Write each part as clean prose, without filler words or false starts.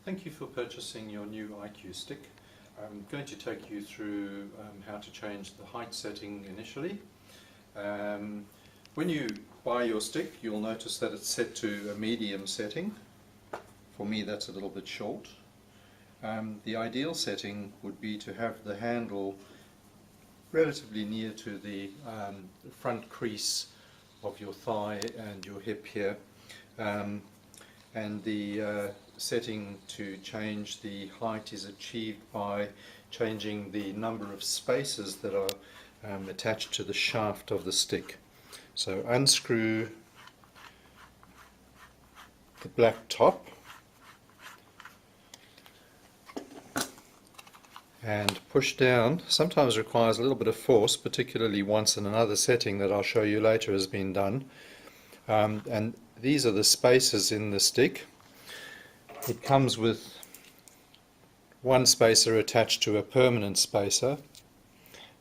Thank you for purchasing your new IQ stick. I'm going to take you through how to change the height setting initially. When you buy your stick, you'll notice that it's set to a medium setting. For me, that's a little bit short. The ideal setting would be to have the handle relatively near to the front crease of your thigh and your hip here. And the setting to change the height is achieved by changing the number of spaces that are attached to the shaft of the stick. So unscrew the black top and push down. Sometimes requires a little bit of force, particularly once in another setting that I'll show you later has been done. And these are the spaces in the stick. It comes with one spacer attached to a permanent spacer,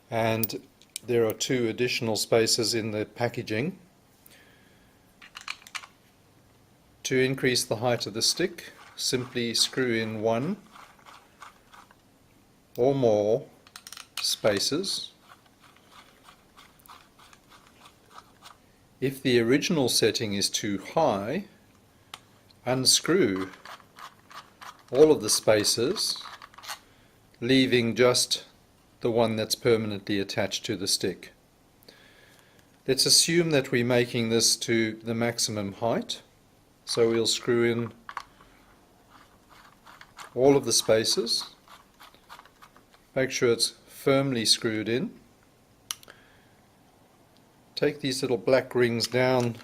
and there are two additional spacers in the packaging. To increase the height of the stick, simply screw in one or more spacers. If the original setting is too high, unscrew all of the spacers, leaving just the one that's permanently attached to the stick. Let's assume that we're making this to the maximum height, so we'll screw in all of the spacers. Make sure it's firmly screwed in. Take these little black rings down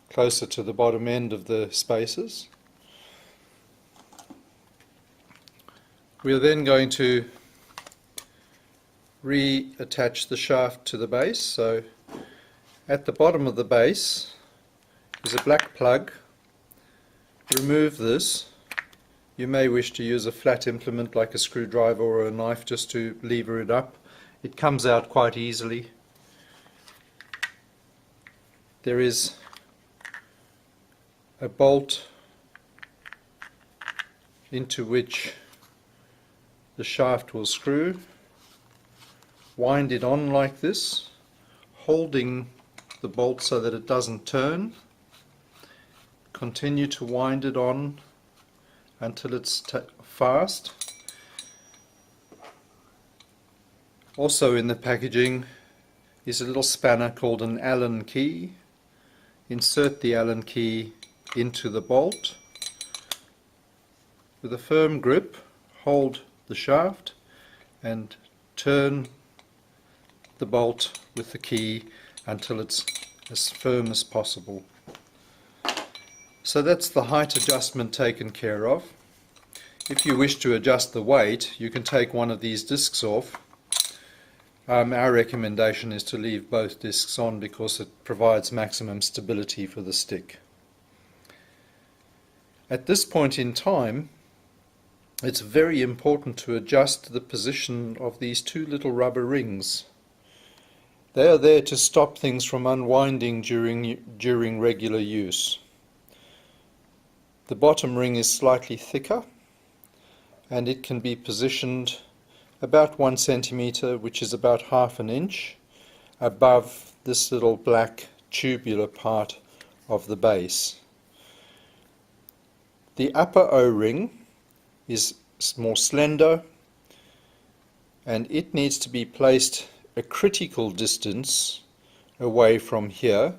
closer to the bottom end of the spacers. We're then going to reattach the shaft to the base. So at the bottom of the base is a black plug. Remove this. You may wish to use a flat implement like a screwdriver or a knife just to lever it up. It comes out quite easily. There is a bolt into which the shaft will screw. Wind it on like this, holding the bolt so that it doesn't turn. Continue to wind it on until it's fast. Also in the packaging is a little spanner called an Allen key. Insert the Allen key into the bolt. With a firm grip, hold the shaft and turn the bolt with the key until it's as firm as possible. So that's the height adjustment taken care of. If you wish to adjust the weight, you can take one of these discs off. Our recommendation is to leave both discs on because it provides maximum stability for the stick. At this point in time, it's very important to adjust the position of these two little rubber rings. They are there to stop things from unwinding during regular use. The bottom ring is slightly thicker, and it can be positioned about 1 centimeter, which is about half an inch, above this little black tubular part of the base. The upper O-ring is more slender, and it needs to be placed a critical distance away from here.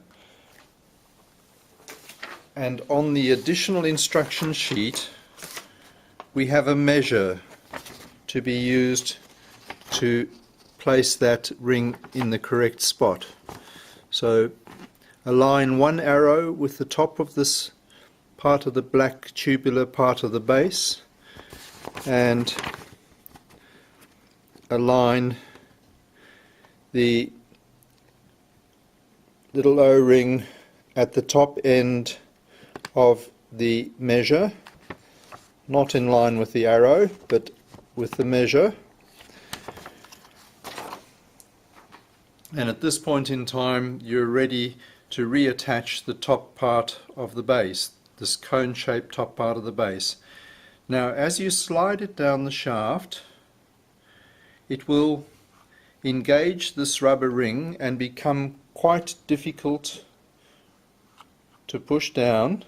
And on the additional instruction sheet we have a measure to be used to place that ring in the correct spot. So align one arrow with the top of this part of the black tubular part of the base and align the little O-ring at the top end of the measure, not in line with the arrow but with the measure. And at this point in time you're ready to reattach the top part of the base, this cone-shaped top part of the base. Now as you slide it down the shaft, it will engage this rubber ring and become quite difficult to push down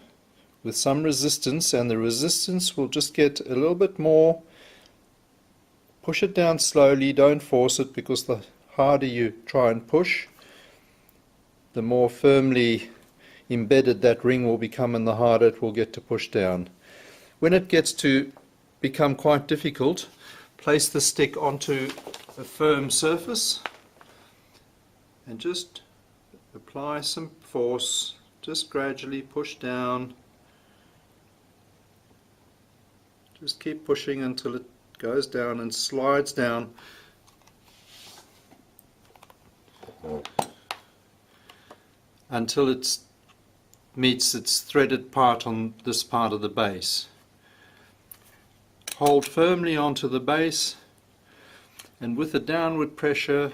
with some resistance, and the resistance will just get a little bit more. Push it down slowly, don't force it, because the harder you try and push, the more firmly embedded that ring will become and the harder it will get to push down. When it gets to become quite difficult, place the stick onto a firm surface and just apply some force. Just gradually push down. Just keep pushing until it goes down and slides down until it meets its threaded part on this part of the base. Hold firmly onto the base, and with the downward pressure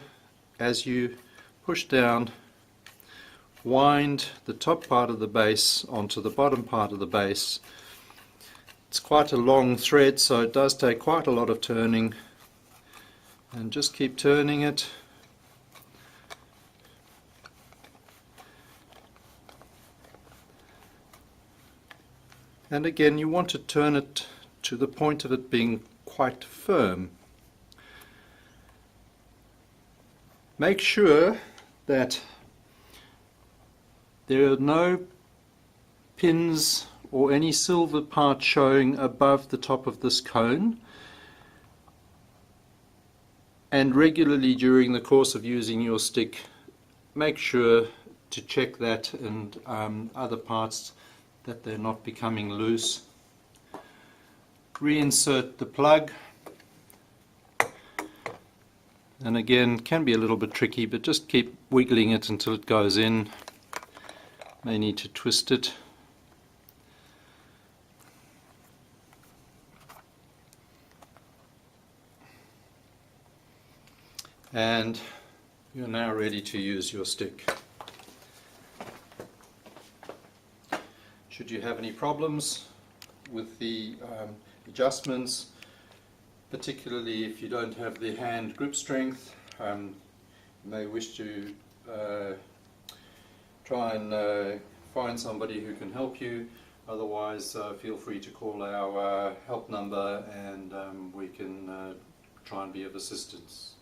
as you push down, wind the top part of the base onto the bottom part of the base. It's quite a long thread, so it does take quite a lot of turning, and just keep turning it. And again, you want to turn it to the point of it being quite firm. Make sure that there are no pins or any silver part showing above the top of this cone, and regularly during the course of using your stick make sure to check that and other parts, that they're not becoming loose. Reinsert the plug, and again, can be a little bit tricky, but just keep wiggling it until it goes in. May need to twist it. And you're now ready to use your stick. Should you have any problems with the adjustments, particularly if you don't have the hand grip strength, you may wish to try and find somebody who can help you. Otherwise, feel free to call our help number, and we can try and be of assistance.